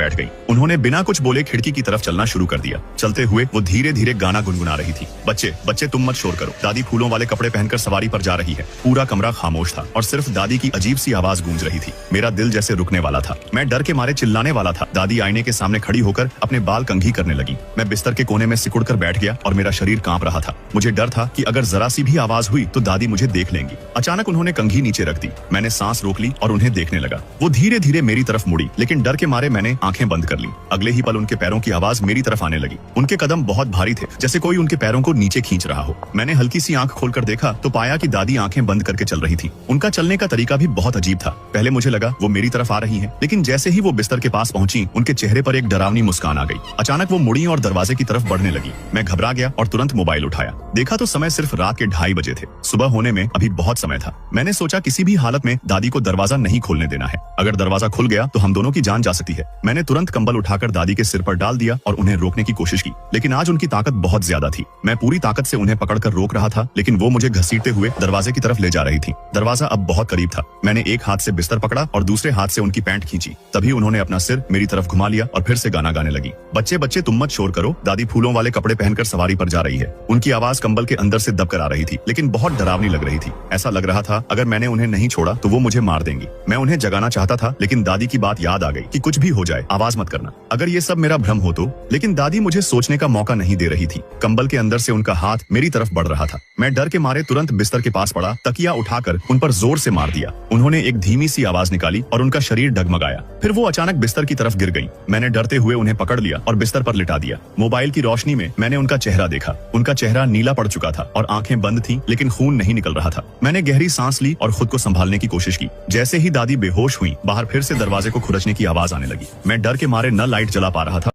बैठ गई। उन्होंने बिना कुछ बोले खिड़की की तरफ चलना शुरू कर दिया। चलते हुए वो धीरे धीरे गाना गुनगुना रही थी। बच्चे बच्चे तुम मत शोर करो, दादी फूलों वाले कपड़े पहनकर सवारी पर जा रही है। पूरा कमरा खामोश था और सिर्फ दादी की अजीब सी आवाज गूंज रही थी। मेरा दिल जैसे रुकने वाला था। मैं डर के मारे चिल्लाने वाला था। दादी आईने के सामने खड़ी होकर अपने बाल कंघी करने लगी। मैं बिस्तर के कोने में सिकुड़ कर बैठ गया और मेरा शरीर कांप रहा था। मुझे डर था कि अगर जरा सी भी आवाज हुई तो दादी मुझे देख लेंगी। अचानक उन्होंने कंघी नीचे रख दी। मैंने सांस रोक ली और उन्हें देखने लगा। वो धीरे धीरे मेरी तरफ मुड़ी, लेकिन डर के मारे मैंने आंखें बंद कर ली। अगले ही पल उनके पैरों की आवाज मेरी तरफ आने लगी। उनके कदम बहुत भारी थे, जैसे कोई उनके पैरों को नीचे खींच रहा हो। मैंने हल्की सी आंख खोलकर देखा तो पाया कि दादी आंखें बंद करके चल रही थी। उनका चलने का तरीका भी बहुत अजीब था। पहले मुझे लगा वो मेरी तरफ आ रही हैं, लेकिन जैसे ही वो बिस्तर के पास पहुंची, उनके चेहरे पर एक डरावनी मुस्कान आ गई। अचानक वो मुड़ी और दरवाजे की तरफ बढ़ने लगी। मैं घबरा गया और तुरंत मोबाइल उठाया। देखा तो समय सिर्फ रात के 2:30 बजे थे। सुबह होने में अभी बहुत समय था। मैंने सोचा किसी भी हालत में दादी को दरवाजा नहीं खोलने देना है। अगर दरवाजा खुल गया तो हम दोनों की जान जा सकती है। मैंने तुरंत कंबल उठाकर दादी के सिर पर डाल दिया और उन्हें रोकने की कोशिश की, लेकिन आज उनकी ताकत बहुत ज्यादा थी। मैं पूरी ताकत से उन्हें पकड़कर रोक रहा था, लेकिन वो मुझे घसीटते हुए दरवाजे की तरफ ले जा रही थी। दरवाजा अब बहुत करीब था। मैंने एक हाथ से बिस्तर पकड़ा और दूसरे हाथ से उनकी पैंट खींची। तभी उन्होंने अपना सिर मेरी तरफ घुमा लिया और फिर से गाना गाने लगी। बच्चे बच्चे तुम मत शोर करो, दादी फूलों वाले कपड़े पहनकर सवारी पर जा रही है। उनकी आवाज कंबल के अंदर से दब कर आ रही थी, लेकिन बहुत डरावनी लग रही थी। ऐसा लग रहा था अगर मैंने उन्हें नहीं छोड़ा तो वो मुझे मार देंगी। मैं उन्हें जगाना चाहता था, लेकिन दादी की बात याद आ गई कि कुछ भी हो जाए आवाज मत करना। अगर ये सब मेरा भ्रम हो तो, लेकिन दादी मुझे सोचने का मौका नहीं दे रही थी। कंबल के अंदर से उनका हाथ मेरी तरफ बढ़ रहा था। मैं डर के मारे तुरंत बिस्तर के पास पड़ा, तकिया उठाकर उन पर जोर से मार दिया। उन्होंने एक धीमी सी आवाज निकाली और उनका शरीर डगमगाया। फिर वो अचानक बिस्तर की तरफ गिर गई। मैंने डरते हुए उन्हें पकड़ लिया और बिस्तर पर लिटा दिया। मोबाइल की रोशनी में मैंने उनका चेहरा देखा। उनका चेहरा नीला पड़ चुका था और आंखें बंद थीं, लेकिन खून नहीं निकल रहा था। मैंने गहरी सांस ली और खुद को संभालने की कोशिश की। जैसे ही दादी बेहोश हुई, बाहर फिर से दरवाजे को खुरचने की आवाज आने लगी। मैं डर के मारे न लाइट जला पा रहा था